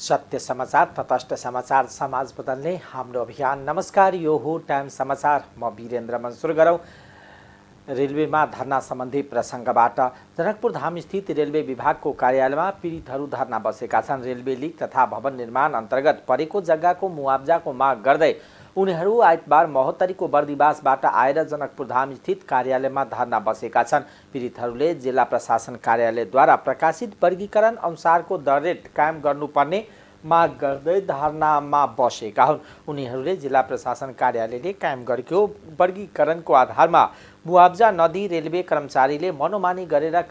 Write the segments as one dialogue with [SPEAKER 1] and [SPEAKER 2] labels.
[SPEAKER 1] सत्य समाचार, तटस्थ समाचार, समाज बदल्ने हाम्रो अभियान। नमस्कार, यो हो टाइम समाचार। म वीरेन्द्र मन्सुर गरौँ। रेलवेमा धरना सम्बन्धी प्रसङ्गबाट जनकपुर धाम स्थित रेलवे विभागको कार्यालयमा पीडितहरू धरना बसेका छन्। रेलवे लिक तथा भवन निर्माण अन्तर्गत परेको जग्गाको मुआब्जाको माग गर्दै उनीहरू आइतबार महोत्तरीको बर्दिवासबाट आएर जनकपुर धाम स्थित कार्यालयमा धरना बसेका छन्। पीडितहरूले जिल्ला प्रशासन कार्यालयद्वारा प्रकाशित वर्गीकरण अनुसारको दर रेट कायम गर्नुपर्ने माग गर्दै धरनामा बसेका हुन्। उनीहरूले जिल्ला प्रशासन कार्यालयले कायम गरेको वर्गीकरणको आधारमा मुआब्जा नदिई रेलवे कर्मचारीले मनोमानी गरेर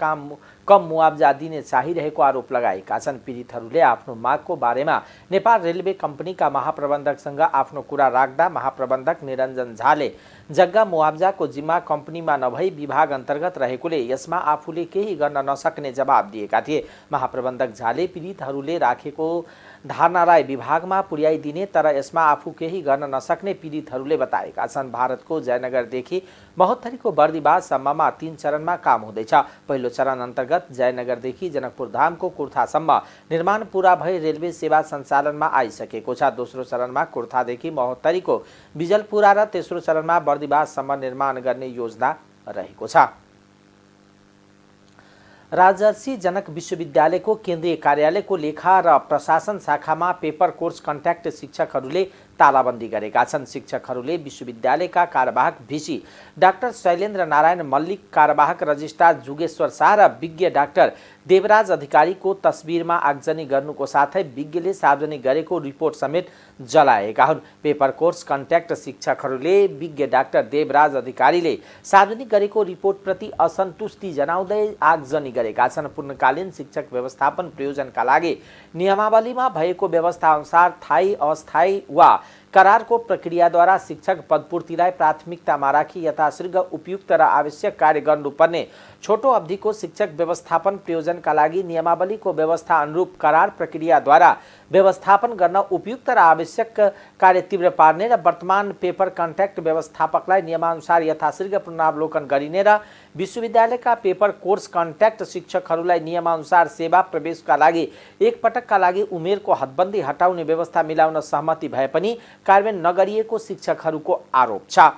[SPEAKER 1] कम मुआब्जा दिने चाहिरहेको आरोप लगाएका छन्। पीडितहरूले आफ्नो मागको बारेमा नेपाल रेलवे कम्पनीका महाप्रबन्धकसँग आफ्नो कुरा राख्दा महाप्रबन्धक निरञ्जन झाले जग्गा मुआब्जाको जिम्मा कम्पनीमा नभई विभाग अन्तर्गत रहेकोले यसमा आफूले केही गर्न नसक्ने जवाब दिएका थिए। महाप्रबन्धक झाले पीडितहरूले राखेको धारणालाई विभागमा पुर्याइदिने तर यसमा आफू केही गर्न नसक्ने पीडितहरूले बताएका छन्। भारतको जयनगरदेखि महोत्तरीको बर्दिवाससम्ममा 3 चरणमा काम हुँदैछ। पहिलो चरण अन्तर्गत जयनगरदेखि जनकपुर धामको कुर्थासम्म निर्माण पूरा भई रेलवे सेवा सञ्चालनमा आइसकेको छ। दोस्रो चरणमा कुर्थादेखि महोत्तरीको बिजलपुरा र तेस्रो चरणमा बर्दिवाससम्म निर्माण गर्ने योजना रहेको छ। राजर्षि जनक विश्वविद्यालयको केन्द्रीय कार्यालयको लेखा र प्रशासन शाखामा पेपर कोर्स कन्ट्याक्ट शिक्षकहरूले तालाबन्दी गरेका छन्। शिक्षकहरूले विश्वविद्यालयका कार्यवाहक भिसी डाक्टर शैलेन्द्र नारायण मल्लिक, कार्यवाहक रजिस्ट्रार जुगेश्वर शाह र विज्ञ डाक्टर देवराज अधिकारीको तस्बिरमा आगजनी गर्नुको साथै विज्ञले सार्वजनिक गरेको रिपोर्ट समेत जलाएका हुन्। पेपर कोर्स कन्ट्याक्ट शिक्षकहरूले विज्ञ डाक्टर देवराज अधिकारीले सार्वजनिक गरेको रिपोर्टप्रति असन्तुष्टि जनाउँदै आगजनी गरेका छन्। पूर्णकालीन शिक्षक व्यवस्थापन प्रयोजनका लागि नियमावलीमा भएको व्यवस्था अनुसार स्थायी, अस्थायी वा करारको प्रक्रियाद्वारा शिक्षक पदपूर्तिलाई प्राथमिकतामा राखी यथाशीघ्र उपयुक्त र आवश्यक कार्य गर्नुपर्ने छोटो अवधिको शिक्षक व्यवस्थापन प्रयोजनका लागि नियमावलीको व्यवस्था अनुरूप करार प्रक्रियाद्वारा व्यवस्थापन गर्न उपयुक्त र आवश्यक कार्य तीव्र पार्ने र वर्तमान पेपर कन्ट्याक्ट व्यवस्थापकलाई नियमानुसार यथाशीघ्र पुनरावलोकन गरिने र विश्वविद्यालयका पेपर कोर्स कन्ट्याक्ट शिक्षकहरूलाई नियमानुसार सेवा प्रवेशका लागि एकपटकका लागि उमेरको हदबन्दी हटाउने व्यवस्था मिलाउन सहमति भए पनि कार्यान्वयन नगरिएको शिक्षकहरूको आरोप छ।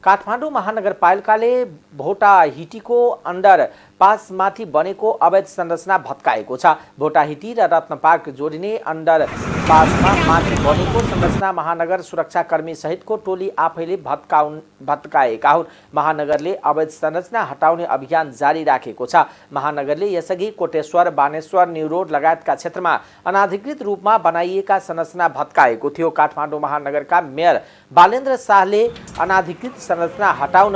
[SPEAKER 1] काठमाडौँ महानगरपालिकाले भोटाहिटीको अन्डर पासमाथि बनेको अवैध संरचना भत्काएको छ। भोटाहिटी र रत्न पार्क जोडिने अन्डर पासमा माथि बनेको संरचना महानगर सुरक्षाकर्मी सहितको टोली आफैले भत्काएका हुन्। महानगरले अवैध संरचना हटाउने अभियान जारी राखेको छ। महानगरले यसअघि कोटेश्वर, बानेश्वर, न्यू रोड लगायतका क्षेत्रमा अनाधिकृत रूपमा बनाइएका संरचना भत्काएको थियो। काठमाडौँ महानगरका मेयर बालेन्द्र शाहले अनाधिकृत संरचना हटाउन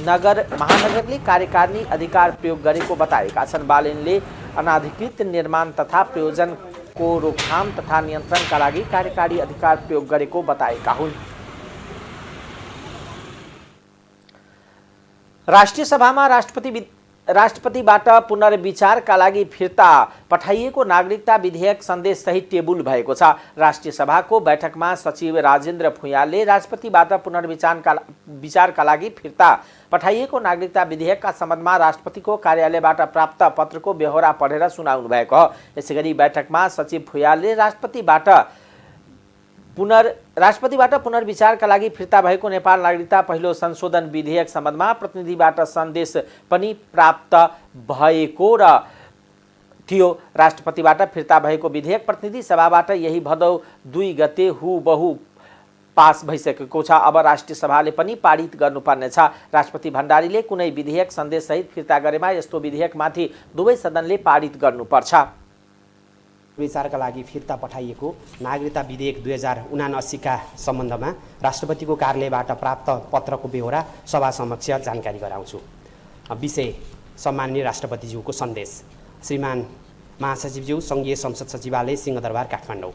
[SPEAKER 1] महानगरले कार्यकारिणी अधिकार प्रयोग गरेको बताएका छन्। बालेनले अनाधिकृत निर्माण तथा प्रयोजनको रोकथाम तथा नियन्त्रणका लागि कार्यकारी अधिकार प्रयोग गरेको बताएका हुन्। राष्ट्रिय सभामा राष्ट्रपतिबाट पुनर्विचारका लागि फिर्ता पठाइएको नागरिकता विधेयक सन्देश सहित टेबुल भएको छ। राष्ट्रिय सभाको बैठकमा सचिव राजेन्द्र भुइँयालले राष्ट्रपतिबाट पुनर्विचारका लागि फिर्ता पठाइएको नागरिकता विधेयकका सम्बन्धमा राष्ट्रपतिको कार्यालयबाट प्राप्त पत्रको बेहोरा पढेर सुनाउनु भएको हो। यसैगरी बैठकमा सचिव भुइँयालले राष्ट्रपतिबाट पुनर्विचारका लागि फिर्ता भएको नेपाल नागरिकता पहिलो संशोधन विधेयक सम्बन्धमा प्रतिनिधिबाट सन्देश पनि प्राप्त भएको थियो। राष्ट्रपतिबाट फिर्ता भएको विधेयक प्रतिनिधि सभाबाट यही भदौ 2 गते हुबहु पास भइसकेको छ। अब राष्ट्रिय सभाले पनि पारित गर्नुपर्नेछ। राष्ट्रपति भण्डारीले कुनै विधेयक सन्देश सहित फिर्ता गरेमा यस्तो विधेयकमाथि दुवै सदनले पारित गर्नुपर्छ।
[SPEAKER 2] विचारका लागि फिर्ता पठाइएको नागरिकता विधेयक 2079 का सम्बन्धमा राष्ट्रपतिको कार्यालयबाट प्राप्त पत्रको बेहोरा सभा समक्ष जानकारी गराउँछु। विषय: सम्माननीय राष्ट्रपतिज्यूको सन्देश। श्रीमान महासचिवज्यू, संघीय संसद सचिवालय, सिंहदरबार, काठमाडौँ।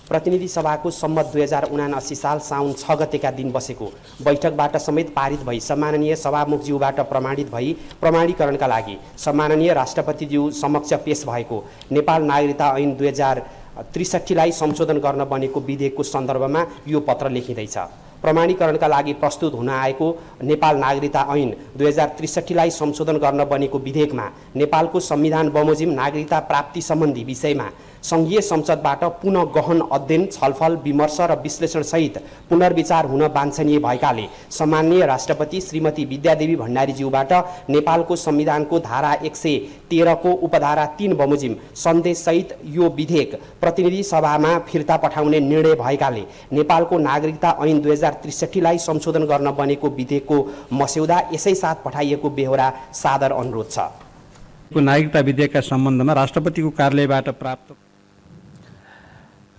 [SPEAKER 2] प्रतिनिधि सभाको सम्मत 2079 साल साउन 6 गतेका दिन बसेको बैठकबाट समेत पारित भई सम्माननीय सभामुखज्यूबाट प्रमाणित भई प्रमाणीकरणका लागि सम्माननीय राष्ट्रपतिज्यू समक्ष पेश भएको नेपाल नागरिकता ऐन 2063 लाई संशोधन गर्न बनेको विधेयकको सन्दर्भमा यो पत्र लेखिँदैछ। प्रमाणीकरणका लागि प्रस्तुत हुन आएको नेपाल नागरिकता ऐन 2063लाई संशोधन गर्न बनेको विधेयकमा नेपालको संविधान बमोजिम नागरिकता प्राप्ति सम्बन्धी विषयमा सङ्घीय संसदबाट पुनः गहन अध्ययन, छलफल, विमर्श र विश्लेषणसहित पुनर्विचार हुन वाञ्छनीय भएकाले सम्माननीय राष्ट्रपति श्रीमती विद्यादेवी भण्डारीज्यूबाट नेपालको संविधानको धारा 113 को उपधारा 3 बमोजिम सन्देशसहित यो विधेयक प्रतिनिधि सभामा फिर्ता पठाउने निर्णय भएकाले नेपालको नागरिकता ऐन 2063लाई संशोधन गर्न बनेको विधेयकको मस्यौदा यसै साथ पठाइएको बेहोरा सादर अनुरोध छ।
[SPEAKER 3] नागरिकता विधेयकका सम्बन्धमा राष्ट्रपतिको कार्यालयबाट प्राप्त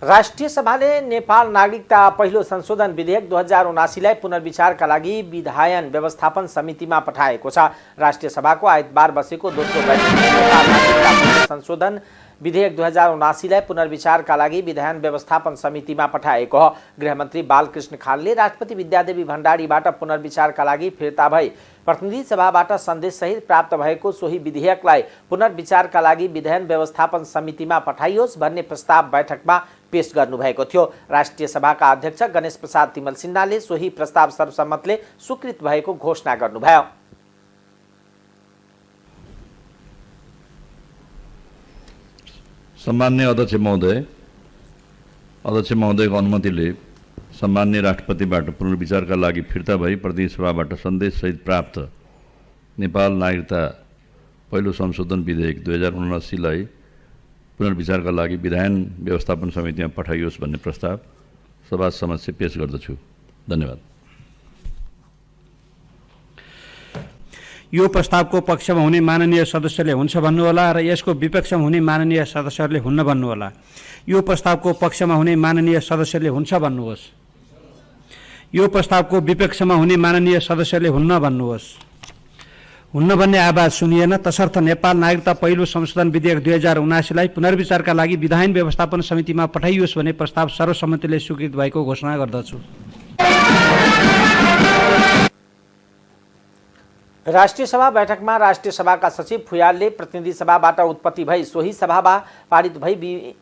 [SPEAKER 1] राष्ट्रिय सभाले नेपाल नागरिकता पहिलो संशोधन विधेयक 2079लाई पुनर्विचारका लागि विधायन व्यवस्थापन समितिमा पठाएको छ। राष्ट्रिय सभाको आइतबार बसेको दोस्रो बैठकले नेपाल नागरिकता पहिलो संशोधन विधेयक 2079लाई पुनर्विचारका लागि विधायन व्यवस्थापन समितिमा पठाएको हो। गृहमन्त्री बालकृष्ण खानले राष्ट्रपति विद्यादेवी भण्डारीबाट पुनर्विचारका लागि फिर्ता भई प्रतिनिधि सभाबाट सन्देशसहित प्राप्त भएको सोही विधेयकलाई पुनर्विचारका लागि विधायन व्यवस्थापन समितिमा पठाइयोस् भन्ने प्रस्ताव बैठकमा पेश गर्नुभएको थियो। राष्ट्रिय सभाका अध्यक्ष गणेश प्रसाद तिमल सिन्हाले सोही प्रस्ताव सर्वसम्मतले स्वीकृत भएको घोषणा गर्नुभयो।
[SPEAKER 4] सम्माननीय अध्यक्ष महोदयको अनुमतिले सम्माननीय राष्ट्रपतिबाट पुनर्विचारका लागि फिर्ता भई प्रतिनिधि सभाबाट सन्देशसहित प्राप्त नेपाल नागरिकता पहिलो संशोधन विधेयक 2079लाई पुनर्विचारका लागि विधायन व्यवस्थापन समितिमा पठाइयोस् भन्ने प्रस्ताव सभा समक्ष पेश गर्दछु। धन्यवाद।
[SPEAKER 3] यो प्रस्तावको पक्षमा हुने माननीय सदस्यले हुन्छ भन्नुहोला र यसको विपक्षमा हुने माननीय सदस्यहरूले हुन्न भन्नुहोला। यो प्रस्तावको पक्षमा हुने माननीय सदस्यले हुन्छ भन्नुहोस्। यो प्रस्तावको विपक्षमा हुने माननीय सदस्यले हुन्न भन्नुहोस्। हुन्न भन्ने आवाज सुनिएन, तसर्थ नेपाल नागरिकता पहिलो संशोधन विधेयक 2079लाई पुनर्विचारका लागि विधायन व्यवस्थापन समितिमा पठाइयोस् भन्ने प्रस्ताव सर्वसम्मतिले स्वीकृत भएको घोषणा गर्दछु।
[SPEAKER 1] राष्ट्रिय सभा बैठकमा राष्ट्रिय सभाका सचिव फुयालले प्रतिनिधि सभाबाट उत्पत्ति भई सोही सभामा पारित भई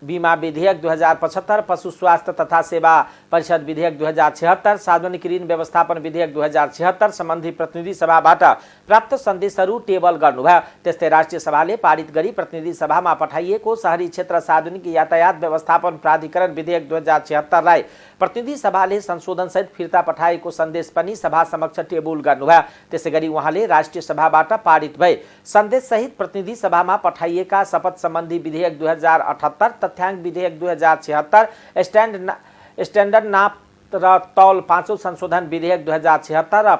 [SPEAKER 1] बीमा विधेयक 2075, पशु स्वास्थ्य तथा सेवा परिषद विधेयक 2076, सार्वजनिक ऋण व्यवस्थापन विधेयक 2076 सम्बन्धी प्रतिनिधि सभाबाट प्राप्त सन्देशहरू टेबल गर्नुभयो। त्यस्तै राष्ट्रिय सभाले पारित गरी प्रतिनिधि सभामा पठाइएको शहरी क्षेत्र सार्वजनिक यातायात व्यवस्थापन प्राधिकरण विधेयक 2076लाई प्रतिनिधि सभाले संशोधनसहित फिर्ता पठाएको सन्देश पनि सभा समक्ष टेबल गर्नुभयो। त्यसैगरी उहाँले राष्ट्रिय सभाबाट पारित भए सन्देशसहित प्रतिनिधि सभामा पठाइएका शपथ सम्बन्धी विधेयक 2078, तथ्याङ्क विधेयक 2076, स्ट्यान्डर्ड नाप र तौल 5औं संशोधन विधेयक 2076 र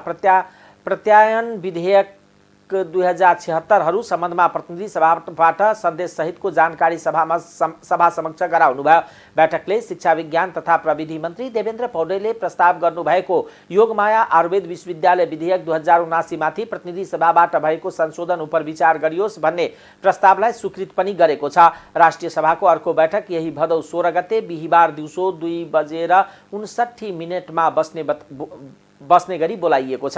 [SPEAKER 1] प्रत्यायन विधेयक 2076हरू सम्बन्धमा प्रतिनिधि सभाबाट सन्देश सहितको जानकारी सभा समक्ष गराउनुभयो। बैठकले शिक्षा विज्ञान तथा प्रविधि मन्त्री देवेन्द्र पौडेलले प्रस्ताव गर्नुभएको योगमाया आयुर्वेद विश्वविद्यालय विधेयक 2079 माथि प्रतिनिधि सभाबाट भएको संशोधन उपर विचार गरियोस् भन्ने प्रस्तावलाई स्वीकृत पनि गरेको छ। राष्ट्रिय सभाको अर्को बैठक यही भदौ 16 गते बिहिबार दिउँसो 2:59 बस्ने गरी बोलाइएको छ।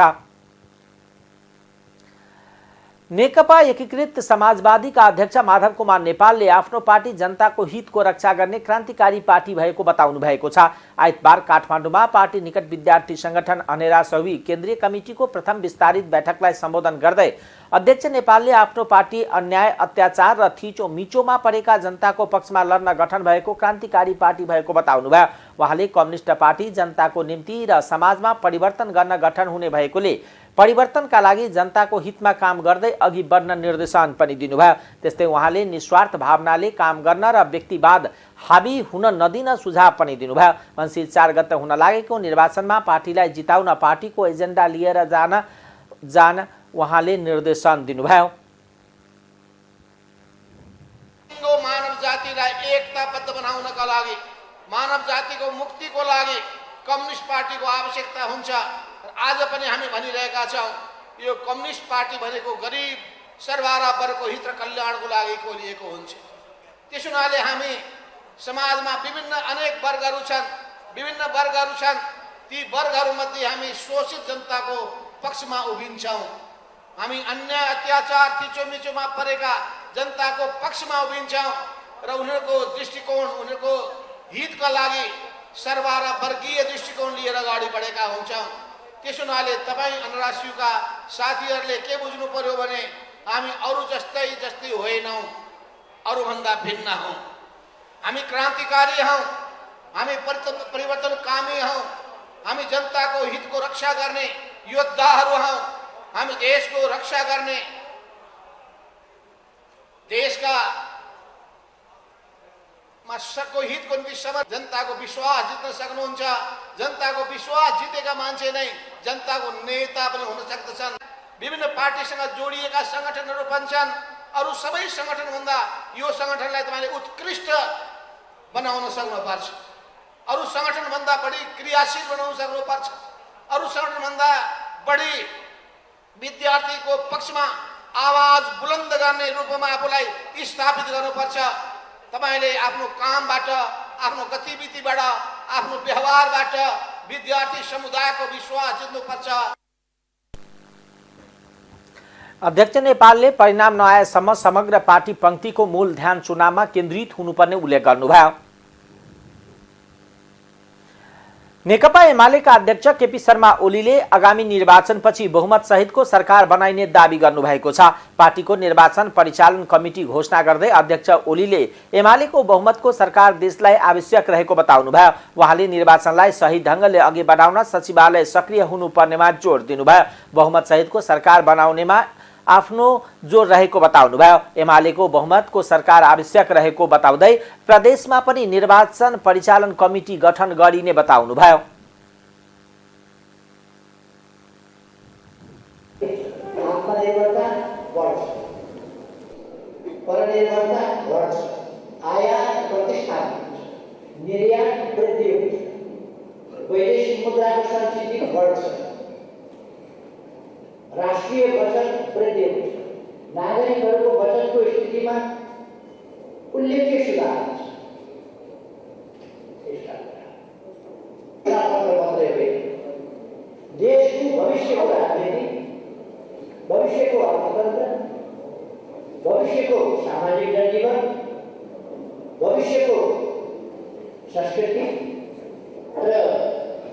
[SPEAKER 1] नेकपा एकीकृत समाजवादीका अध्यक्ष माधव कुमार नेपालले आफ्नो पार्टी जनताको हितको रक्षा गर्ने क्रान्तिकारी पार्टी भएको बताउनु भएको छ। आइतबार काठमाडौँमा पार्टी निकट विद्यार्थी संगठन अनेरा सौवी केन्द्रीय कमिटीको प्रथम विस्तारित बैठकलाई सम्बोधन गर्दै अध्यक्ष नेपालले आफ्नो पार्टी अन्याय, अत्याचार र थिचोमिचोमा परेका जनताको पक्षमा लड्न गठन भएको क्रान्तिकारी पार्टी भएको बताउनुभयो। उहाँले कम्युनिस्ट पार्टी जनताको निम्ति र समाजमा परिवर्तन गर्न गठन हुने भएकोले परिवर्तनका लागि जनताको हितमा काम गर्दै अघि बढ्न निर्देशन पनि दिनुभयो। त्यस्तै उहाँले निस्वार्थ भावनाले काम गर्न र व्यक्तिवाद हाबी हुन नदिन सुझाव पनि दिनुभयो। मङ्सिर 4 गते हुन लागेको निर्वाचनमा पार्टीलाई जिताउन पार्टीको एजेन्डा लिएर जान उहाँले निर्देशन दिनुभयो।
[SPEAKER 5] मानव जातिलाई एकताबद्ध बनाउनका लागि, मानव जातिको मुक्तिको लागि कम्युनिस्ट पार्टीको आवश्यकता हुन्छ। आज पनि हामी भनिरहेका छौँ, यो कम्युनिस्ट पार्टी भनेको गरिब सर्वहारा वर्गको हित र कल्याणको लागि खोलिएको हुन्छ। त्यस हुनाले हामी समाजमा अनेक वर्गहरू छन्, ती वर्गहरूमध्ये हामी शोषित जनताको पक्षमा उभिन्छौँ। हामी अन्याय, अत्याचार, थिचोमिचोमा परेका जनताको पक्षमा उभिन्छौँ र उनीहरूको दृष्टिकोण, उनीहरूको हितका लागि सर्वा र वर्गीय दृष्टिकोण लिएर अगाडि बढेका हुन्छौँ। त्यसो हुनाले तपाईँ अन्यराष्ट्रियका साथीहरूले के बुझ्नु पर्यो भने हामी अरू जस्तै होइनौँ, अरूभन्दा भिन्न हौँ। हामी क्रान्तिकारी हौँ, हामी परिवर्तनकामी हौँ, हामी जनताको हितको रक्षा गर्ने योद्धाहरू हौँ, हामी देशको रक्षा गर्ने, देशका को हितको निम्ति जनताको विश्वास जित्न सक्नुहुन्छ। जनताको विश्वास जितेका मान्छे नै जनताको नेता पनि हुन सक्दछन्। विभिन्न पार्टीसँग जोडिएका संगठनहरू बन्छन्। अरू सबै संगठनभन्दा यो संगठनलाई तपाईँले उत्कृष्ट बनाउन सक्नुपर्छ। अरू संगठनभन्दा बढी क्रियाशील बनाउन सक्नुपर्छ। अरू संगठनभन्दा बढी विद्यार्थीको पक्षमा आवाज बुलन्द गर्ने रूपमा आफूलाई स्थापित गर्नुपर्छ। तपाईले आफ्नो कामबाट, आफ्नो गतिविधिबाट, आफ्नो व्यवहारबाट विद्यार्थी समुदायको विश्वास जित्नुपर्छ।
[SPEAKER 1] अध्यक्ष नेपालले परिणाम नआएसम्म समग्र पार्टी पंक्तिको मूल ध्यान चुनावमा केन्द्रित हुनुपर्ने उल्लेख गर्नुभयो। नेकपा एमालेका अध्यक्ष केपी शर्मा ओलीले आगामी निर्वाचनपछि बहुमत सहितको सरकार बनाइने दाबी गर्नुभएको छ। पार्टीको निर्वाचन परिचालन कमिटी घोषणा गर्दै अध्यक्ष ओलीले एमालेको बहुमतको सरकार देशलाई आवश्यक रहेको बताउनुभयो। उहाँले निर्वाचनलाई सही ढङ्गले अघि बढाउन सचिवालय सक्रिय हुनुपर्नेमा जोड दिनुभयो। बहुमत सहितको सरकार बनाउनेमा आफ्नो जोर रहेको बताउनुभयो। एमालेको बहुमतको सरकार आवश्यक रहेको बताउँदै प्रदेशमा पनि निर्वाचन परिचालन कमिटी गठन गरिने बताउनुभयो।
[SPEAKER 6] आत्मनिर्भरता बढ्छ, परनिर्भरता घट्छ, आयात प्रतिस्थापित, निर्यात वृद्धि हुन्छ, वैदेशिक मुद्राको संचिति घट्छ, राष्ट्रिय बचत वृद्धि हुन्छ, नागरिकहरूको बचतको स्थितिमा उल्लेख्य सुधार हुन्छ। देशको भविष्यको राजनीति, भविष्यको अर्थतन्त्र, भविष्यको सामाजिक जनजीवन, भविष्यको संस्कृति र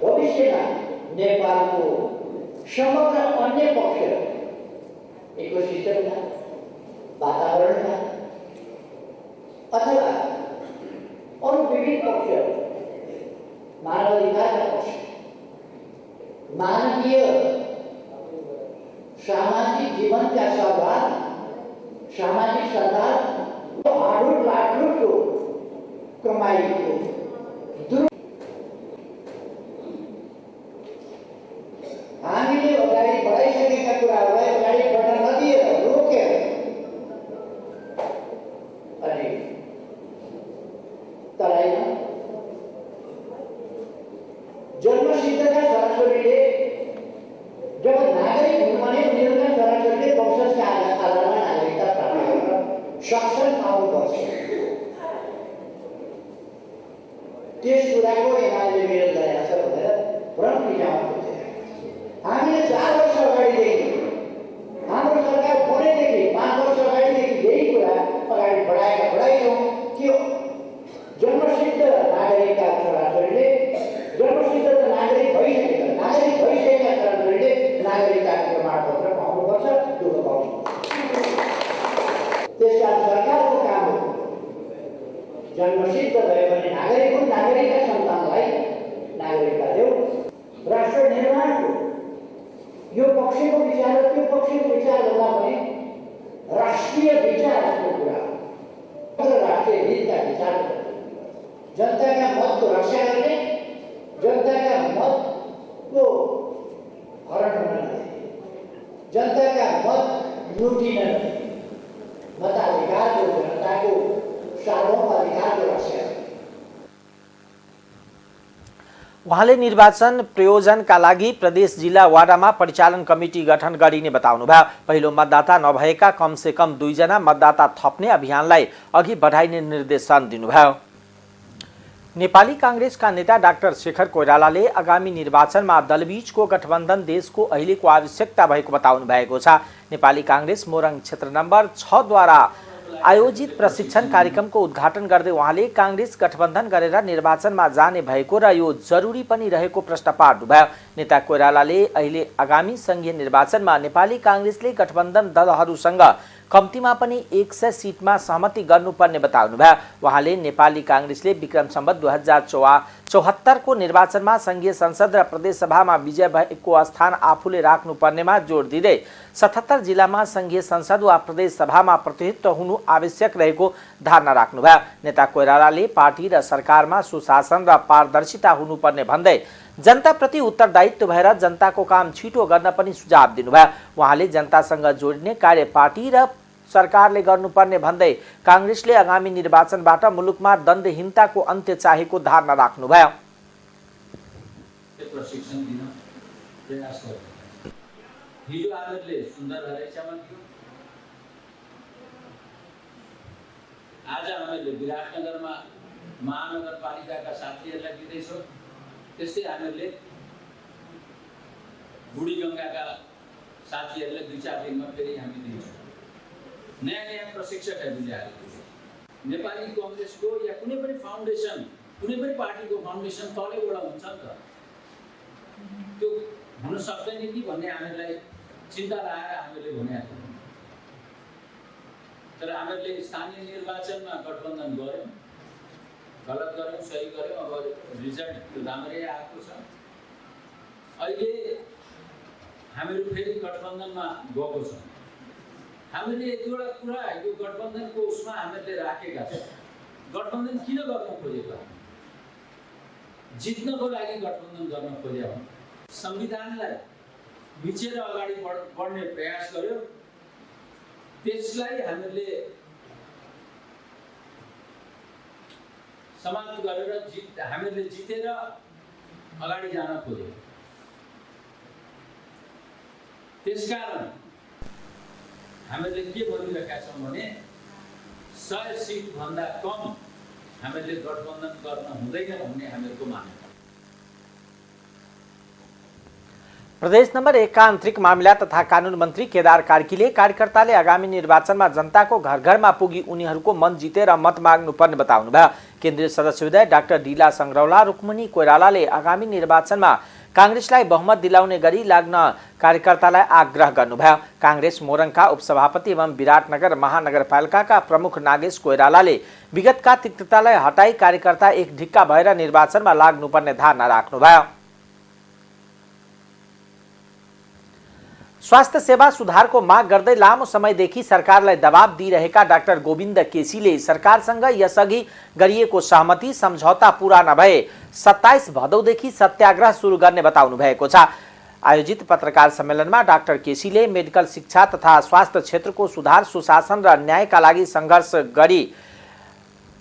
[SPEAKER 6] भविष्यमा नेपालको समग्र अन्य पक्ष इकोसिस्टमका, वातावरणका अथवा अरू विविध पक्षहरू, मानवाधिकारका पक्ष, मानवीय सामाजिक जीवनका सद्भाव, सामाजिक सद्भाव, आडुट लाटुटको कमाइको हामीले अगाडि बढाइसकेका कुराहरूलाई अगाडि बढ्न नदिएर रोकेर अनि तराईमा जन्मसिद्धका छोराछोरीले जब नागरिक हुनु भने उनीहरूका छोराछोरीले वंशजका आधारमा नागरिकता प्राप्त गर्न सक्छन्, पाउनुपर्छ। त्यस कुराको एमाले विरोध गरेका छ भनेर भ्रम फिजाउनु खोजेको। हामीले 4 वर्ष अगाडिदेखि, हाम्रो सरकार बनेदेखि 5 वर्ष अगाडिदेखि यही कुरा अगाडि बढाइछौँ कि जन्मसिद्ध नागरिकका छोराछोरीले, जन्मसिद्ध नागरिक भइसकेका छोराछोरीले नागरिकताको प्रमाणपत्र पाउनुपर्छ, दुःख पाउनुपर्छ। त्यसका सरकारको काम हो जन्मसिद्ध भए पनि नागरिक हुन्, नागरिकका सन्तानलाई नागरिकता देऊ। राष्ट्र निर्माणको यो पक्षको विचार र त्यो पक्षको विचार गर्दा पनि राष्ट्रिय विचारको कुरा हो। राष्ट्रिय हितका विचार, जनताका मतको रक्षा गर्ने, जनताका मतको हरण हुन नदिने, जनताका मत लुटिन नदिने, मताधिकारको, जनताको सार्वभौम अधिकारको रक्षा।
[SPEAKER 1] उहाँले निर्वाचन प्रयोजनका लागि प्रदेश, जिल्ला, वाडामा परिचालन कमिटी गठन गरिने बताउनुभयो। पहिलो मतदाता नभएका कमसे कम 2 जना मतदाता थप्ने अभियानलाई अघि बढाइने निर्देशन दिनुभयो। नेपाली कांग्रेसका नेता डाक्टर शेखर कोइरालाले आगामी निर्वाचनमा दलबीचको गठबन्धन देशको अहिलेको आवश्यकता भएको बताउनु भएको छ। नेपाली कांग्रेस मोरङ क्षेत्र नम्बर 6 द्वारा आयोजित प्रशिक्षण कार्यक्रमको उद्घाटन गर्दै उहाँले कांग्रेस गठबन्धन गरेर निर्वाचनमा जाने भएको र यो जरुरी पनि रहेको प्रश्न पार्नुभयो। नेता कोइरालाले अहिले आगामी संघीय निर्वाचनमा नेपाली कांग्रेसले गठबन्धन दलहरूसँग कम्तीमा पनि 100 सिटमा सहमति गर्नुपर्ने बताउनुभयो। उहाँले नेपाली कांग्रेसले विक्रम सम्वत 2074 को निर्वाचनमा संघीय संसद र प्रदेशसभामा विजय भएको स्थान आफूले राख्नुपर्नेमा जोड दिँदै 77 जिल्लामा संघीय संसद वा प्रदेशसभामा प्रतिनिधित्व हुनु आवश्यक रहेको धारणा राख्नुभयो। नेता कोइरालाले पार्टी र सरकारमा सुशासन र पारदर्शिता हुनुपर्ने भन्दै जनताप्रति उत्तरदायित्व भएर जनताको काम छिटो गर्न पनि सुझाव दिनुभयो। उहाँले जनतासँग जोडिने कार्य पार्टी र सरकारले गर्नुपर्ने भन्दै कांग्रेसले आगामी निर्वाचनबाट मुलुकमा दण्डहीनताको अन्त्य चाहेको धारणा राख्नुभयो।
[SPEAKER 7] प्रशिक्षण दिन प्रयास गर्नु हिजो आजले सुन्दर हरेकसम्म थियो। आज हामीले विराटनगरमा महानगरपालिकाका साथीहरूलाई दिँदैछौँ। त्यस्तै हामीले बुढीगङ्गाका साथीहरूलाई 2-4 दिनमा फेरि हामी दिन्छौँ। नयाँ प्रशिक्षकहरू ल्याएर नेपाली कांग्रेसको या कुनै पनि फाउन्डेसन, कुनै पनि पार्टीको फाउन्डेसन तलैबाट हुन्छ नि त, त्यो हुन सक्दैन कि भन्ने हामीलाई चिन्ता लागेर हामीले भनेका थियौँ। तर हामीले स्थानीय निर्वाचनमा गठबन्धन गऱ्यौँ, गलत गऱ्यौँ, सही गऱ्यौँ। अब रिजल्ट राम्रै आएको छ। अहिले हामीहरू फेरि गठबन्धनमा गएको छौँ। हामीले एउटा कुरा यो गठबन्धनको उसमा हामीले राखेका छौँ। गठबन्धन किन गर्न खोजेको? जित्नको लागि गठबन्धन गर्न खोजेका हो। संविधानलाई मिचेर अगाडि बढ्ने प्रयास गर्यो। त्यसलाई हामीले समाप्त गरेर हामीले जितेर अगाडि जान खोज्यौँ। त्यसकारण हामीले के भनिरहेका छौँ भने 100 सिट भन्दा कम हामीले गठबन्धन गर्न हुँदैन भन्ने हामीहरूको मान्यता।
[SPEAKER 1] प्रदेश नम्बर 1 का आन्तरिक मामिला तथा कानुन मन्त्री केदार कार्कीले कार्यकर्ताले आगामी निर्वाचनमा जनताको घर घरमा पुगी उनीहरूको मन जितेर मत माग्नुपर्ने बताउनुभयो। केन्द्रीय सदस्य विधायक डाक्टर डीला संग्रौला रुक्मणी कोइरालाले आगामी निर्वाचनमा कांग्रेसलाई बहुमत दिलाउने गरी लाग्न कार्यकर्तालाई आग्रह गर्नुभयो। कांग्रेस मोरङका उपसभापति एवं विराटनगर महानगरपालिकाका प्रमुख नागेश कोइरालाले विगतका तिक्ततालाई हटाई कार्यकर्ता एक ढिक्का भएर निर्वाचनमा लाग्नुपर्ने धारणा राख्नुभयो। स्वास्थ्य सेवा सुधारको माग गर्दै लामो समयदेखि सरकारलाई दबाब दिइरहेका डाक्टर गोविन्द केसीले सरकारसँग यसअघि गरिएको सहमति सम्झौता पूरा नभए 27 भदौदेखि सत्याग्रह सुरु गर्ने बताउनु भएको छ। आयोजित पत्रकार सम्मेलनमा डाक्टर केसीले मेडिकल शिक्षा तथा स्वास्थ्य क्षेत्रको सुधार, सुशासन र न्यायका लागि सङ्घर्ष गरी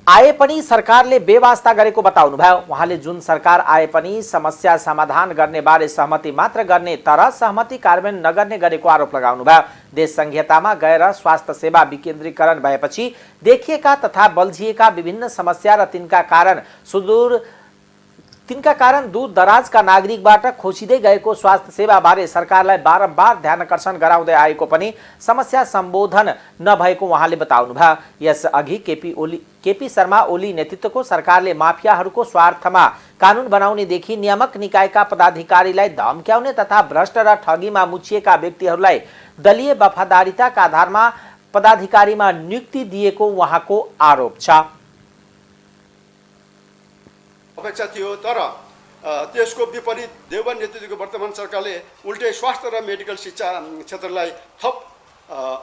[SPEAKER 1] आए पनि सरकारले बेवास्ता गरेको बताउनुभयो। उहाँले जुन सरकार आए पनि समस्या समाधान गर्ने बारे सहमति मात्र गर्ने तर सहमति कार्यान्वयन नगर्ने गरेको आरोप लगाउनुभयो। देश संहितामा गएर स्वास्थ्य सेवा विकेन्द्रीकरण भएपछि देखिएका तथा बल्झिएका विभिन्न समस्या र तिनका कारण दूर दराजका नागरिकबाट खोसिँदै गएको स्वास्थ्य सेवा बारे सरकारलाई बारम्बार ध्यानकर्षण गराउँदै आएको पनि समस्या सम्बोधन नभएको उहाँले बताउनुभयो। यसअघि केपी शर्मा ओली नेतृत्वको सरकारले माफियाहरूको स्वार्थमा कानुन बनाउनेदेखि नियामक निकायका पदाधिकारीलाई धम्क्याउने तथा भ्रष्ट र ठगीमा मुछिएका व्यक्तिहरूलाई दलीय वफादारीताका आधारमा पदाधिकारीमा नियुक्ति दिएको उहाँको आरोप छ।
[SPEAKER 8] अपेक्षा थियो तर त्यसको विपरीत देउबा नेतृत्वको वर्तमान सरकारले उल्टै स्वास्थ्य र मेडिकल शिक्षा क्षेत्रलाई थप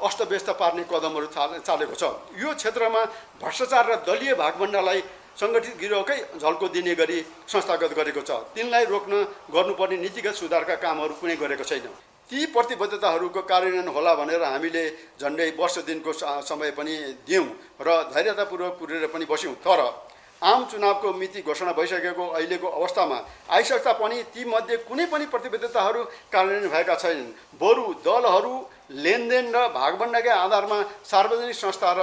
[SPEAKER 8] अस्तव्यस्त पार्ने कदमहरू चालेको छ। यो क्षेत्रमा भ्रष्टाचार र दलीय भागभण्डालाई सङ्गठित गिरोहकै झल्को दिने गरी संस्थागत गरेको छ। तिनलाई रोक्न गर्नुपर्ने नीतिगत सुधारका कामहरू कुनै गरेको छैन। ती प्रतिबद्धताहरूको कार्यान्वयन होला भनेर हामीले झन्डै वर्ष दिनको समय पनि दियौँ र धैर्यतापूर्वक कुरेर पनि बस्यौँ। तर आम चुनावको मिति घोषणा भइसकेको अहिलेको अवस्थामा आइसक्दा पनि तीमध्ये कुनै पनि प्रतिबद्धताहरू कार्यान्वयन भएका छैनन्। बरु दलहरू लेनदेन र भागभण्डाकै आधारमा सार्वजनिक संस्था र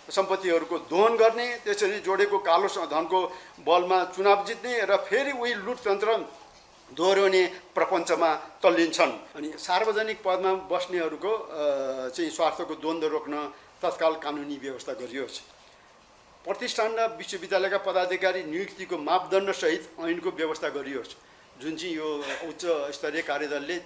[SPEAKER 8] सम्पत्तिहरूको दोहन गर्ने, त्यसरी जोडेको कालो धनको बलमा चुनाव जित्ने र फेरि उही लुटतन्त्र दोहोऱ्याउने प्रपञ्चमा तल्लिन्छन्। अनि सार्वजनिक पदमा बस्नेहरूको चाहिँ स्वार्थको द्वन्द्व रोक्न तत्काल कानुनी व्यवस्था गरियोस्। प्रतिष्ठान र विश्वविद्यालयका पदाधिकारी नियुक्तिको मापदण्डसहित ऐनको व्यवस्था गरियोस्। जुन चाहिँ यो उच्च स्तरीय कार्यदलले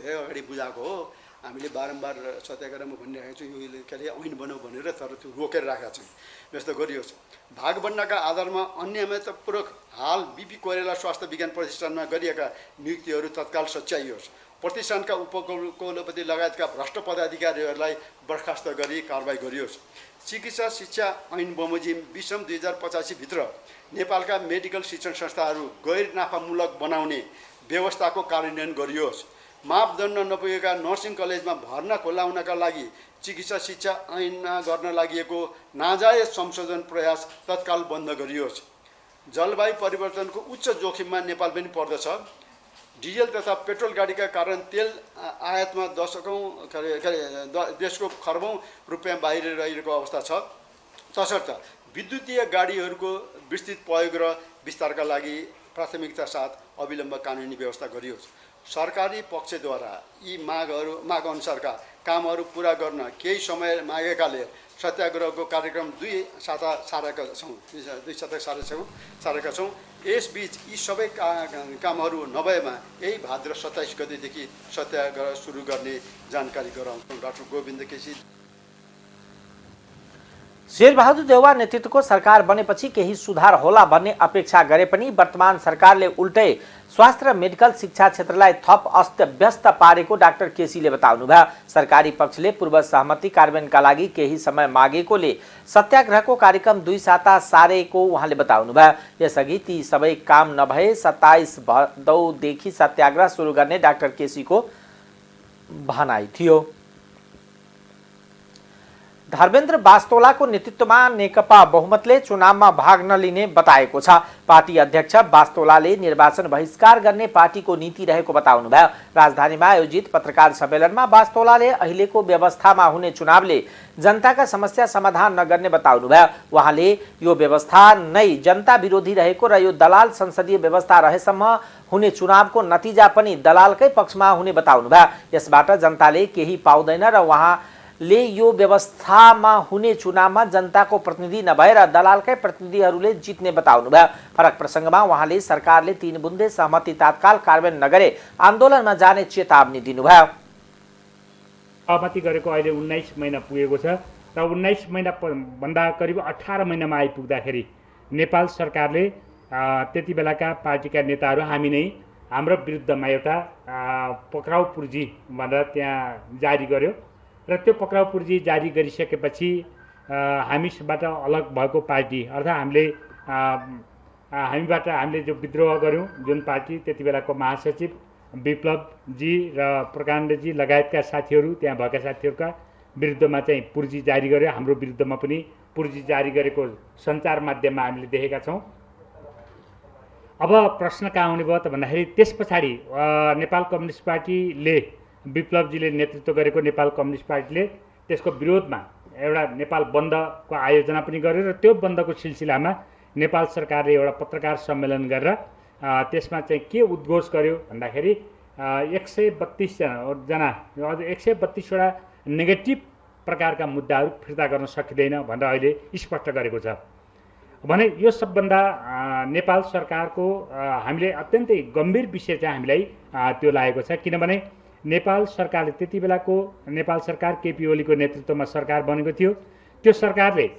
[SPEAKER 8] धेरै अगाडि बुझाएको हो, हामीले बारम्बार सत्याग्रहमा भनिरहेको छौँ यो के अरे ऐन बनाऊ भनेर, तर त्यो रोकेर राखेका छौँ। व्यवस्था गरियोस्। भागबण्डाका आधारमा अनियमिततापूर्वक हाल बिपी कोइराला स्वास्थ्य विज्ञान प्रतिष्ठानमा गरिएका नियुक्तिहरू तत्काल सच्याइयोस्। प्रतिष्ठानका उपकुलपति लगायतका भ्रष्ट पदाधिकारीहरूलाई बर्खास्त गरी कारबाही गरियोस्। चिकित्सा शिक्षा ऐन बमोजिम 20/2085 भित्र नेपालका मेडिकल शिक्षण संस्थाहरू गैर नाफामूलक बनाउने व्यवस्थाको कार्यान्वयन गरियोस्। मापदण्ड नपुगेका नर्सिङ कलेजमा भर्ना खोलाउनका लागि चिकित्सा शिक्षा ऐनमा गर्न लागि नाजायज संशोधन प्रयास तत्काल बन्द गरियोस्। जलवायु परिवर्तनको उच्च जोखिममा नेपाल पनि पर्दछ। डिजल तथा पेट्रोल गाडीका कारण तेल आयातमा दशकौँ देशको खर्बौँ रुपियाँ बाहिर रहेको अवस्था छ। तसर्थ विद्युतीय गाडीहरूको विस्तृत प्रयोग र विस्तारका लागि प्राथमिकता साथ अविलम्ब कानुनी व्यवस्था गरियोस्। सरकारी पक्षद्वारा यी मागअनुसारका कामहरू पुरा गर्न केही समय मागेकाले सत्याग्रहको कार्यक्रम 2 साता सारेका छौँ। यसबीच यी सबै कामहरू नभएमा यही भाद्र 27 गतेदेखि सत्याग्रह सुरु गर्ने जानकारी गराउँछौँ। डाक्टर गोविन्द केसी।
[SPEAKER 1] शेरबहादुर देउवा नेतृत्वको सरकार बनेपछि केही सुधार होला भन्ने अपेक्षा गरे पनि वर्तमान सरकारले उल्टै स्वास्थ्य र मेडिकल शिक्षा क्षेत्रलाई थप अस्तव्यस्त पारेको डाक्टर केसीले बताउनुभयो। सरकारी पक्षले पूर्व सहमति कार्यान्वयनका लागि केही समय मागेकोले सत्याग्रहको कार्यक्रम 2 साता सारेको उहाँले बताउनुभयो। यसअघि ती सबै काम नभए 27 भदौदेखि सत्याग्रह सुरु गर्ने डाक्टर केसीको भनाइ थियो। धर्मेन्द्र बास्तोलाको नेतृत्वमा नेकपा बहुमतले चुनावमा भाग नलिने बताएको छ। पार्टी अध्यक्ष बास्तोलाले निर्वाचन बहिष्कार गर्ने पार्टीको नीति रहेको बताउनुभयो। राजधानीमा आयोजित पत्रकार सम्मेलनमा बास्तोलाले अहिलेको व्यवस्थामा हुने चुनावले जनताका समस्या समाधान नगर्ने बताउनुभयो। उहाँले यो व्यवस्था नै जनता विरोधी रहेको र यो दलाल संसदीय व्यवस्था रहेसम्म हुने चुनावको नतिजा पनि दलालकै पक्षमा हुने बताउनुभयो। यसबाट जनताले केही पाउँदैन र उहाँले यो व्यवस्थामा हुने चुनावमा जनताको प्रतिनिधि नभएर दलालकै प्रतिनिधिहरूले जित्ने बताउनुभयो। फरक प्रसङ्गमा उहाँले सरकारले 3 बुन्दे सहमति तत्काल कार्यान्वयन नगरे आन्दोलनमा जाने चेतावनी दिनुभयो।
[SPEAKER 9] सहमति गरेको अहिले 19 महिना पुगेको छ र 19 महिना भन्दा करिब 18 महिनामा आइपुग्दाखेरि नेपाल सरकारले त्यति बेलाका पार्टीका नेताहरू हामी नै हाम्रो विरुद्धमा एउटा पक्राउ पूर्जी भनेर त्यहाँ जारी गर्यो र त्यो पक्राउ पूर्जी जारी गरिसकेपछि हामीबाट अलग भएको पार्टी अर्थात् हामीले जो विद्रोह गर्यौँ जुन पार्टी त्यति बेलाको महासचिव विप्लवजी र प्रकाण्डजी लगायतका साथीहरू त्यहाँ भएका साथीहरूका विरुद्धमा चाहिँ पूर्जी जारी गर्यो। हाम्रो विरुद्धमा पनि पूर्जी जारी गरेको सञ्चार माध्यममा हामीले देखेका छौँ। अब प्रश्न कहाँ आउने भयो त भन्दाखेरि त्यस पछाडि नेपाल कम्युनिस्ट पार्टीले विप्लवजीले नेतृत्व गरेको नेपाल कम्युनिस्ट पार्टीले त्यसको विरोधमा एउटा नेपाल बन्दको आयोजना पनि गर्यो र त्यो बन्दको सिलसिलामा नेपाल सरकारले एउटा पत्रकार सम्मेलन गरेर त्यसमा चाहिँ के उद्घोष गर्यो भन्दाखेरि 132वटा नेगेटिभ प्रकारका मुद्दाहरू फिर्ता गर्न सकिँदैन भनेर अहिले स्पष्ट गरेको छ। भने यो सबभन्दा नेपाल सरकारको हामीले अत्यन्तै गम्भीर विषय चाहिँ हामीलाई त्यो लागेको छ। किनभने नेपाल सरकारले त्यति बेलाको नेपाल सरकार केपी ओलीको नेतृत्वमा सरकार बनेको थियो। त्यो सरकारले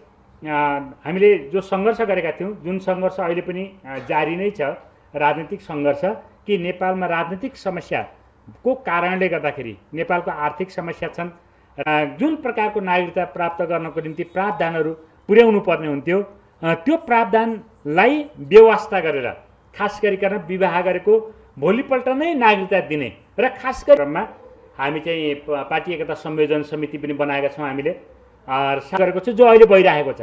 [SPEAKER 9] हामीले जो सङ्घर्ष गरेका थियौँ, जुन सङ्घर्ष अहिले पनि जारी नै छ, राजनीतिक सङ्घर्ष कि नेपालमा राजनीतिक समस्याको कारणले गर्दाखेरि नेपालको आर्थिक समस्या छन्, जुन प्रकारको नागरिकता प्राप्त गर्नको निम्ति प्रावधानहरू पुर्याउनु पर्ने हुन्थ्यो त्यो प्रावधानलाई व्यवस्था गरेर खास गरिकन विवाह गरेको भोलिपल्ट नै नागरिकता दिने र खास गरेरमा हामी चाहिँ पार्टी एकता संयोजन समिति पनि बनाएका छौँ हामीले गरेको छ जो अहिले भइरहेको छ।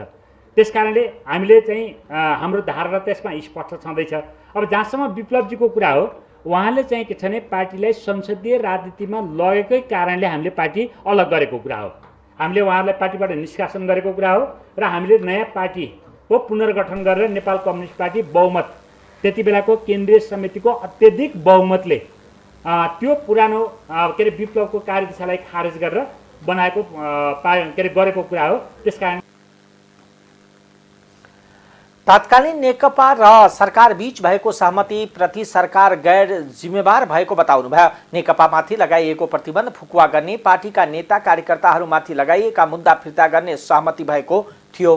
[SPEAKER 9] त्यसकारणले हामीले चाहिँ हाम्रो धारणा त्यसमा स्पष्ट छँदैछ। अब जहाँसम्म विप्लवजीको कुरा हो, उहाँले चाहिँ के छ भने पार्टीलाई संसदीय राजनीतिमा लगेकै कारणले हामीले पार्टी अलग गरेको कुरा हो। हामीले उहाँहरूलाई पार्टीबाट निष्कासन गरेको कुरा हो र हामीले नयाँ पार्टीको पुनर्गठन गरेर नेपाल कम्युनिस्ट पार्टी बहुमत त्यति बेलाको केन्द्रीय समितिको अत्यधिक बहुमतले त्यो पुरानो के अरे विप्लवको कार्यदिशालाई खारेज गरेर बनाएको गरेको कुरा हो। त्यसकारण
[SPEAKER 1] तत्कालीन नेकपा र सरकार बीच भएको सहमति प्रति सरकार गैर जिम्मेवार भएको बताउनुभयो। नेकपामाथि लगाइएको प्रतिबन्ध फुकुवा गर्ने पार्टीका नेता कार्यकर्ताहरूमाथि लगाइएका मुद्दा फिर्ता गर्ने सहमति भएको थियो।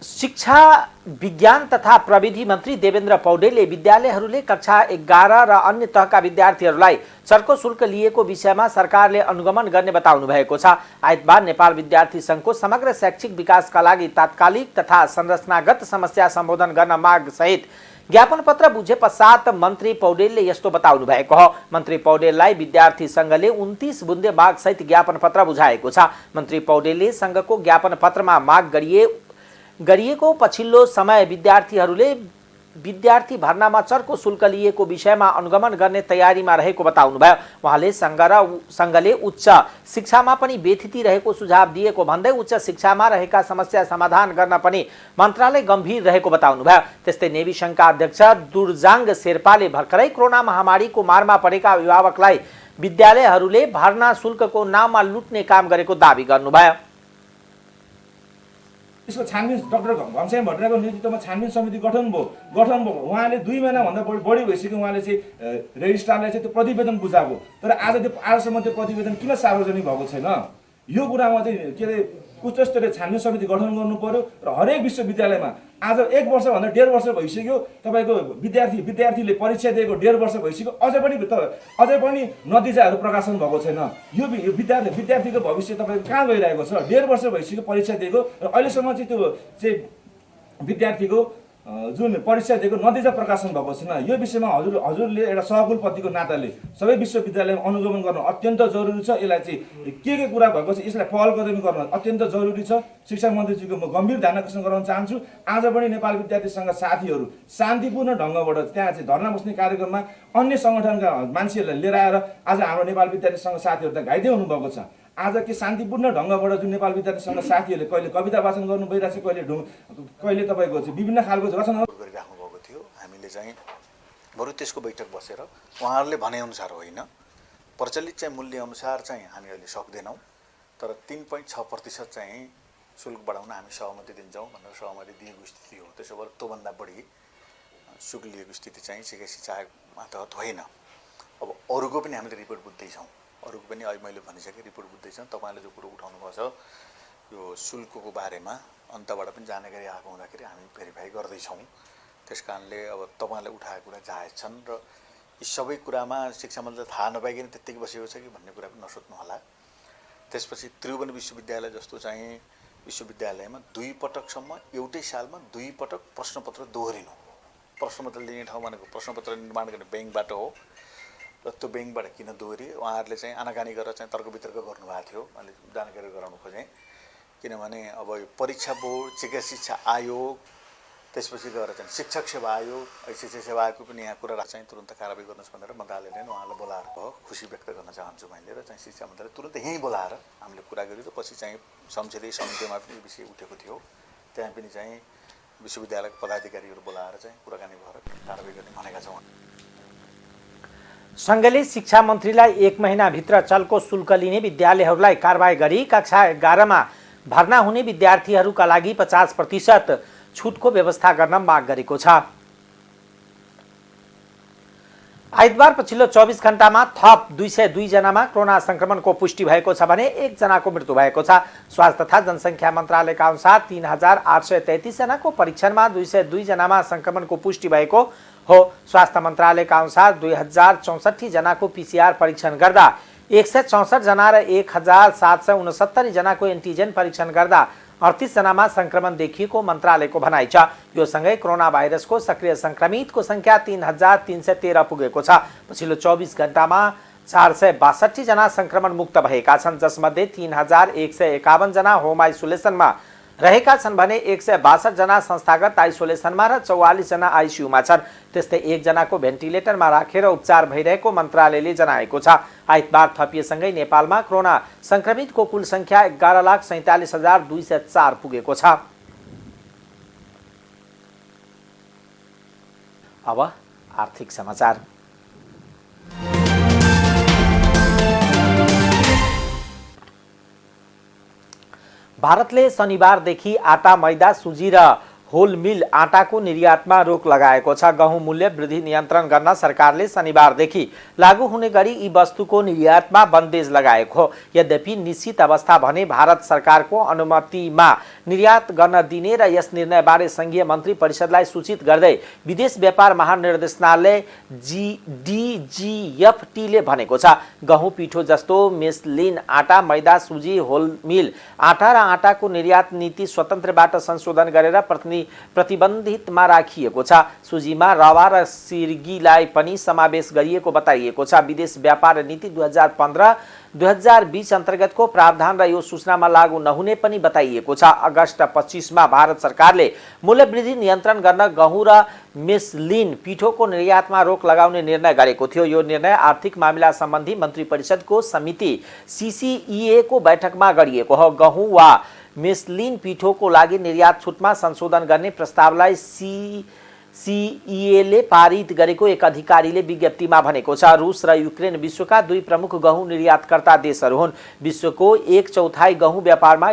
[SPEAKER 1] शिक्षा विज्ञान तथा प्रविधि मन्त्री देवेन्द्र पौडेलले विद्यालयहरूले कक्षा 11 र अन्य तहका विद्यार्थीहरूलाई चर्को शुल्क लिएको विषयमा सरकारले अनुगमन गर्ने बताउनु भएको छ। आइतबार नेपाल विद्यार्थी संघको समग्र शैक्षिक विकासका लागि तात्कालिक तथा संरचनागत समस्या सम्बोधन गर्न माग सहित ज्ञापन पत्र बुझे पश्चात मन्त्री पौडेलले यस्तो बताउनु भएको हो। मन्त्री पौडेललाई विद्यार्थी संघले 29 बुन्दे माग सहित ज्ञापन पत्र बुझाएको छ। मन्त्री पौडेलले संघको ज्ञापन पत्रमा माग गरिएको पछिल्लो समय विद्यार्थीहरूले विद्यार्थी भर्नामा चर्को शुल्क लिएको विषयमा अनुगमन गर्ने तयारीमा रहेको बताउनुभयो। उहाँले संघले उच्च शिक्षामा पनि बेथिति रहेको सुझाव दिएको भन्दै उच्च शिक्षामा रहेका समस्या समाधान गर्न पनि मन्त्रालय गम्भीर रहेको बताउनुभयो। त्यस्तै नेभी संघका अध्यक्ष दुर्जाङ शेर्पाले भर्खरै कोरोना महामारीको मारमा परेका अभिभावकलाई विद्यालयहरूले भर्ना शुल्कको नाममा लुट्ने काम गरेको दावी गर्नुभयो।
[SPEAKER 10] यसको छानबिन डाक्टर घनश्याम भट्टराईको नेतृत्वमा छानबिन समिति गठन भयो। उहाँले 2 महिनाभन्दा बढी भइसक्यो उहाँले चाहिँ रेजिस्ट्रारलाई चाहिँ त्यो प्रतिवेदन बुझाएको, तर आजसम्म त्यो प्रतिवेदन किन सार्वजनिक भएको छैन? यो कुरामा चाहिँ के अरे उच्च स्तरीय छानबिन समिति गठन गर्नु पर्यो र हरेक विश्वविद्यालयमा आज 1 वर्षभन्दा 1.5 वर्ष भइसक्यो तपाईँको विद्यार्थीले परीक्षा दिएको 1.5 वर्ष भइसक्यो, अझै पनि नतिजाहरू प्रकाशन भएको छैन। यो विद्यार्थीको भविष्य तपाईँको कहाँ गइरहेको छ? 1.5 वर्ष भइसक्यो परीक्षा दिएको र अहिलेसम्म चाहिँ त्यो चाहिँ विद्यार्थीको जुन परीक्षा दिएको नतिजा प्रकाशन भएको छैन। यो विषयमा हजुरले एउटा सहकुलपतिको नाताले सबै विश्वविद्यालयमा अनुगमन गर्न अत्यन्त जरुरी छ। यसलाई चाहिँ के कुरा भएको छ यसलाई पहल कदमी गर्न अत्यन्त जरुरी छ। शिक्षा मन्त्रीजीको म गम्भीर ध्यान आकर्षण गराउन चाहन्छु। आज पनि नेपाल विद्यार्थी संघ साथीहरू शान्तिपूर्ण ढङ्गबाट त्यहाँ चाहिँ धर्ना बस्ने कार्यक्रममा अन्य सङ्गठनका मान्छेहरूलाई लिएर आएर आज हाम्रो नेपाल विद्यार्थी संघ साथीहरू त घाइते हुनुभएको छ। आज के शान्तिपूर्ण ढङ्गबाट जुन नेपाल विद्यार्थी संघ साथीहरूले कहिले कविता वाचन गर्नु भइरहेको छ, कहिले तपाईँको चाहिँ विभिन्न खालको रचना
[SPEAKER 11] गरिराख्नु भएको थियो। हामीले चाहिँ बरु त्यसको बैठक बसेर उहाँहरूले भनेअनुसार होइन, प्रचलित चाहिँ मूल्य अनुसार चाहिँ हामी अहिले सक्दैनौँ, तर 3.6% चाहिँ शुल्क बढाउन हामी सहमति दिन्छौँ भनेर सहमति दिएको स्थिति हो। त्यसो भएर त्योभन्दा बढी शुल्क लिएको स्थिति चाहिँ शिक्षा मातहत होइन। अब अरूको पनि हामीले रिपोर्ट बुझ्दैछौँ, अरूको पनि अहिले मैले भनिसकेँ रिपोर्ट बुझ्दैछौँ। तपाईँले जो कुरो उठाउनु भएको छ यो शुल्कको बारेमा अन्तबाट पनि जानकारी आएको हुँदाखेरि हामी भेरिफाई गर्दैछौँ। त्यस कारणले अब तपाईँले उठाएको कुरा जायज छन् र यी सबै कुरामा शिक्षा मन्त्रीलाई थाहा नपाइकन त्यत्तिकै बसेको छ कि भन्ने कुरा पनि नसोच्नु होला। त्यसपछि त्रिभुवन विश्वविद्यालय जस्तो चाहिँ विश्वविद्यालयमा 2 पटकसम्म एउटै सालमा 2 पटक प्रश्नपत्र दोहोरिनु, प्रश्नपत्र लिने ठाउँ भनेको प्रश्नपत्र निर्माण गर्ने ब्याङ्कबाट हो र त्यो ब्याङ्कबाट किन दोहोरी उहाँहरूले चाहिँ आनाकानी गरेर चाहिँ तर्क वितर्क गर्नुभएको थियो। मैले जानकारी गराउन खोजेँ किनभने अब यो परीक्षा बोर्ड, शिक्षा आयोग, त्यसपछि गएर चाहिँ शिक्षक सेवा आयोग, शिक्षक सेवा आयोगको पनि यहाँ कुरा चाहिँ तुरन्त कारबाही गर्नुहोस् भनेर मन्त्रालयले उहाँलाई बोलाएर खुसी व्यक्त गर्न चाहन्छु मैले र चाहिँ शिक्षा मन्त्रालय तुरन्त यहीँ बोलाएर हामीले कुरा गऱ्यौँ र पछि चाहिँ संसदीय समितिमा पनि यो विषय उठेको थियो। त्यहाँ पनि चाहिँ विश्वविद्यालयको पदाधिकारीहरू बोलाएर चाहिँ कुराकानी भएर कारबाही गर्ने भनेका छौँ।
[SPEAKER 1] संघले शिक्षा मन्त्रीलाई 1 महिनाभित्र चल्को शुल्क लिने विद्यालयहरूलाई कारबाही गरी कक्षा 11 मा भर्ना हुने विद्यार्थीहरूका लागि 50% छुटको व्यवस्था गर्न माग गरेको छ। आइतबार पछिल्लो 24 घण्टामा थप 202 जनामा कोरोना संक्रमणको पुष्टि भएको छ भने 1 जनाको मृत्यु भएको छ। स्वास्थ्य तथा जनसङ्ख्या मन्त्रालयका अनुसार 3833 जनाको परीक्षणमा 202 जनामा संक्रमणको पुष्टि भएको हो। स्वास्थ्य मन्त्रालयका अनुसार 2064 जनाको पीसीआर परीक्षण गर्दा 164 जना र 1769 जनाको एन्टिजेन परीक्षण गर्दा 38 जनामा संक्रमण देखिएको मन्त्रालयको भनाइ छ। यो सँगै कोरोना भाइरसको सक्रिय संक्रमितको संख्या 3313 पुगेको छ। पछिल्लो 24 घण्टामा 462 जना संक्रमण मुक्त भएका छन्, जसमध्ये 3151 जना होम आइसोलेसनमा रहेका छन् भने 162 जना संस्थागत आइसोलेसनमा र 44 जना आइसियुमा छन्। त्यस्तै 1 जनाको भेन्टिलेटरमा राखेर उपचार भइरहेको मन्त्रालयले जनाएको छ। आइतबार थपिएसँगै नेपालमा कोरोना संक्रमितको कुल संख्या 11,47,204 पुगेको छ। अब आर्थिक समाचार। भारतले शनिबारदेखि आटा, मैदा, सुजी र होल मिल आटाको निर्यातमा रोक लगाएको छ। गहुँ मूल्य वृद्धि नियन्त्रण गर्न सरकारले शनिबारदेखि लागू हुने गरी यी वस्तुको निर्यातमा बन्देज लगाएको हो। यद्यपि निश्चित अवस्था भने भारत सरकारको अनुमतिमा निर्यात गर्न दिने र यस निर्णयबारे संघीय मन्त्री परिषदलाई सूचित गर्दै विदेश व्यापार महानिर्देशनालय DGFT ले भनेको छ। गहुँ, पिठो जस्तो मेसलिन आटा, मैदा, सुजी, होल मिल आटा र आटाको निर्यात नीति स्वतन्त्रबाट संशोधन गरेर प्रतिबन्धितमा राखिएको छ। सुजीमा रवा र सिर्गीलाई पनि समावेश गरिएको बताइएको छ। विदेश व्यापार नीति 2015-2020 अन्तर्गतको प्रावधान र यो सूचनामा लागू नहुने पनि बताइएको छ। अगस्त 25 मा भारत सरकारले मूल्यवृद्धि नियन्त्रण गर्न गहुँ र मेसलिन पिठोको निर्यातमा रोक लगाउने निर्णय गरेको थियो। यो निर्णय आर्थिक मामिला सम्बन्धी मन्त्री परिषदको समिति CCEA को बैठकमा गरिएको हो। गहुँ वा मेसलिन पिठोको लागि निर्यात छुटमा संशोधन गर्ने प्रस्तावलाई CCEA ले पारित गरेको एक अधिकारीले विज्ञप्तिमा भनेको छ। रुस र युक्रेन विश्वका दुई प्रमुख गहुँ निर्यातकर्ता देशहरू हुन्। विश्वको 1/4 गहुँ व्यापारमा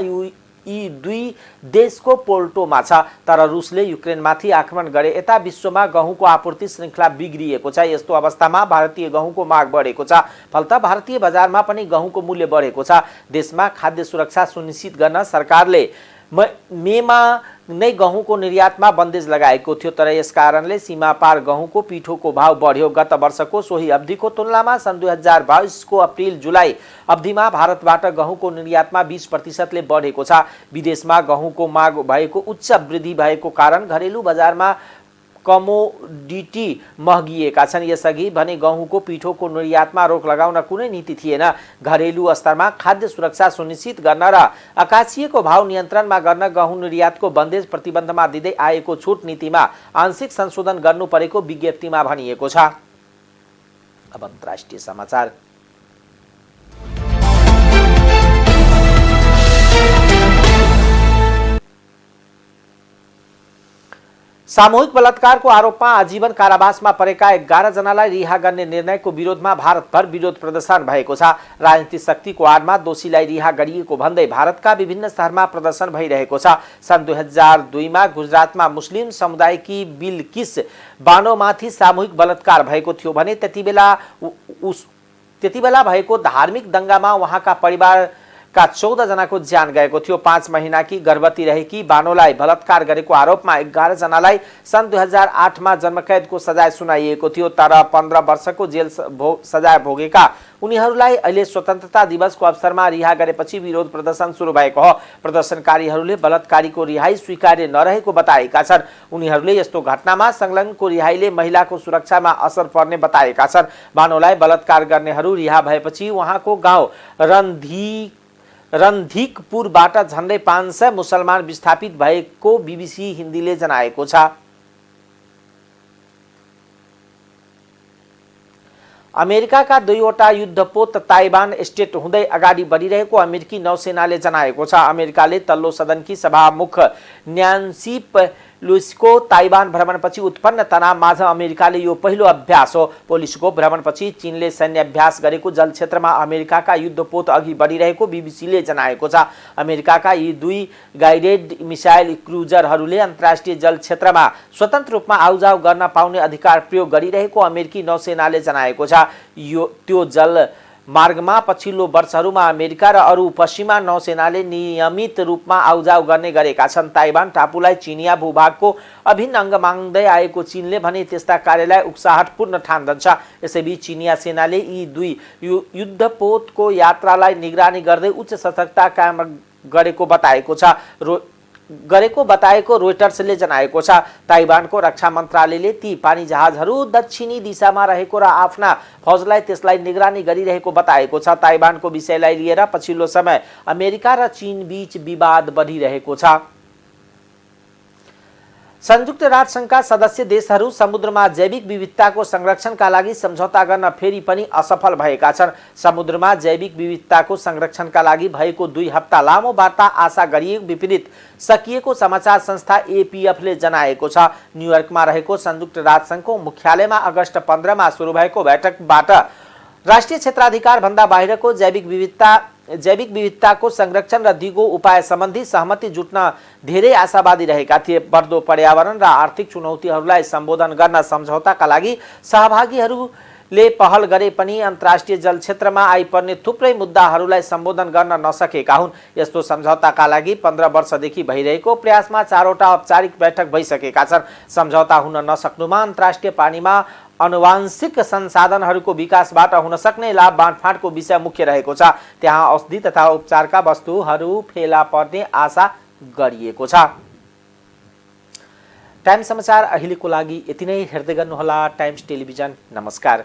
[SPEAKER 1] यी दुई देशको पोल्टोमा छ। तर रुसले युक्रेनमाथि आक्रमण गरे यता विश्वमा गहुँको आपूर्ति श्रृङ्खला बिग्रिएको छ। यस्तो अवस्थामा भारतीय गहुँको माग बढेको छ। फलत भारतीय बजारमा पनि गहुँको मूल्य बढेको छ। देशमा खाद्य सुरक्षा सुनिश्चित गर्न सरकारले मेमा नै गहुँको निर्यातमा बन्देज लगाएको थियो। तर यस कारणले सीमा पार गहुँको पिठोको भाव बढ्यो। गत वर्षको सोही अवधिको तुलनामा सन् 2022 को अप्रिल-जुलाई अवधिमा भारतबाट गहुँको निर्यातमा 20% बढेको छ। विदेशमा गहुँको माग भएको उच्च वृद्धि भएको कारण घरेलु बजारमा कमोडिटी महँगिएका छन्। यसअघि भने गहुँको पिठोको निर्यातमा रोक लगाउन कुनै नीति थिएन। घरेलु स्तरमा खाद्य सुरक्षा सुनिश्चित गर्न र आकाशीयको भाव नियन्त्रणमा गर्न गहुँ निर्यातको बन्देज प्रतिबन्धमा दिँदै आएको छुट नीतिमा आंशिक संशोधन गर्नु परेको विज्ञप्तिमा भनिएको छ। अब अन्तर्राष्ट्रिय समाचार। सामूहिक बलात्कारको आरोपमा आजीवन कारावासमा परेका 11 जनालाई रिहा गर्ने निर्णयको विरोधमा भारतभर विरोध प्रदर्शन भएको छ। राजनीतिक शक्तिको आडमा दोषीलाई रिहा गरिएको भन्दै भारतका विभिन्न शहरमा प्रदर्शन भइरहेको छ। सन् 2002 मा गुजरातमा मुस्लिम समुदायकी बिल्किस बानोमाथि सामूहिक बलात्कार भएको थियो भने त्यतिबेला भएको धार्मिक दंगामा उहाँका परिवार का 14 जनाको ज्यान गएको थियो। 5 महिनाकी गर्भवती रहेकी बानोलाई बलात्कार गरेको आरोपमा 11 जनालाई सन् 2008 मा जन्मकैदको सजाय सुनाइएको थियो। तर 15 वर्षको जेल सजाय भोगेका उनीहरूलाई अहिले स्वतन्त्रता दिवसको अवसरमा रिहा गरेपछि विरोध प्रदर्शन सुरु भएको हो। प्रदर्शनकारीहरूले बलात्कारीको रिहाई स्वीकार्य नरहेको बताएका छन्। उनीहरूले यस्तो घटनामा संलग्नको रिहाईले महिलाको सुरक्षामा असर पर्ने बताएका छन्। बानोलाई बलात्कार गर्नेहरू रिहा भएपछि उहाँको गाउँ रन्धिकपुरबाट झन्डै 500 मुसलमान विस्थापित भएको BBC हिन्दीले जनाएको छ। अमेरिकाका दुईवटा युद्धपोत ताइवान स्टेट हुँदै अगाडि बढिरहेको अमेरिकी नौसेनाले जनाएको छ। अमेरिकाले तल्लो सदनकी सभामुख न्यान्सी पेलोसीको ताइवान भ्रमणपछि उत्पन्न तनावमाझ अमेरिकाले यो पहिलो अभ्यास हो। पेलोसीको भ्रमणपछि चीनले सैन्य अभ्यास गरेको जल क्षेत्रमा अमेरिकाका युद्धपोत अघि बढिरहेको BBCले जनाएको छ। अमेरिकाका यी दुई गाइडेड मिसाइल क्रुजरहरूले अन्तर्राष्ट्रिय जल क्षेत्रमा स्वतन्त्र रूपमा आउजाउ गर्न पाउने अधिकार प्रयोग गरिरहेको अमेरिकी नौसेनाले जनाएको छ। त्यो जल मार्गमा पछिल्लो वर्षहरूमा अमेरिका र अरू पश्चिमा नौसेनाले नियमित रूपमा आउजाउ गर्ने गरेका छन्। ताइवान टापुलाई चिनिया भूभागको अभिन्न अङ्ग मान्दै आएको चीनले भने त्यस्ता कार्यलाई उक्साहटपूर्ण ठान्दछ। यसैबीच चिनिया सेनाले यी दुई युद्धपोतको यात्रालाई निगरानी गर्दै उच्च सतर्कता कायम गरेको बताएको रोइटर्सले जनाएको छ। ताइवानको रक्षा मन्त्रालयले ती पानी जहाजहरू दक्षिणी दिशामा रहेको र आफ्ना फौजलाई त्यसलाई निगरानी गरिरहेको बताएको छ। ताइवानको विषयलाई लिएर पछिल्लो समय अमेरिका र चीन बीच विवाद बढिरहेको छ। संयुक्त राष्ट्रसङ्घका सदस्य देशहरू समुद्रमा जैविक विविधताको संरक्षणका लागि सम्झौता गर्न फेरि पनि असफल भएका छन्। समुद्रमा जैविक विविधताको संरक्षणका लागि भएको 2 हप्ता लामो वार्ता आशा गरिएको विपरीत सकिएको समाचार संस्था APFले जनाएको छ। न्युयोर्कमा रहेको संयुक्त राष्ट्रसङ्घको मुख्यालयमा अगस्त 15 मा सुरु भएको बैठकबाट राष्ट्रिय क्षेत्राधिकार भन्दा बाहिरको जैविक विविधताको संरक्षण र दिगो उपाय सम्बन्धी सहमति जुट्न धेरै आशावादी रहेका थिए। बढ्दो पर्यावरण र आर्थिक चुनौतीहरूलाई सम्बोधन गर्न सम्झौताका लागि सहभागीहरूले पहल गरे पनि अन्तर्राष्ट्रिय जल क्षेत्रमा आइपर्ने थुप्रै मुद्दाहरूलाई सम्बोधन गर्न नसकेका हुन्। यस्तो सम्झौताका लागि 15 वर्षदेखि भइरहेको प्रयासमा 4वटा औपचारिक बैठक भइसकेका छन्। सम्झौता हुन नसक्नुमा अन्तर्राष्ट्रिय पानीमा आनुवांशिक संसाधनहरूको विकासबाट हुन सक्ने लाभ बाँडफाँडको विषय मुख्य रहेको छ। त्यहाँ औषधि तथा उपचारका वस्तुहरू फेला पर्ने आशा गरिएको छ। टाइम्स समाचार अहिलेको लागि यति नै। हेर्दै गर्नुहोला टाइम्स टेलिभिजन। नमस्कार।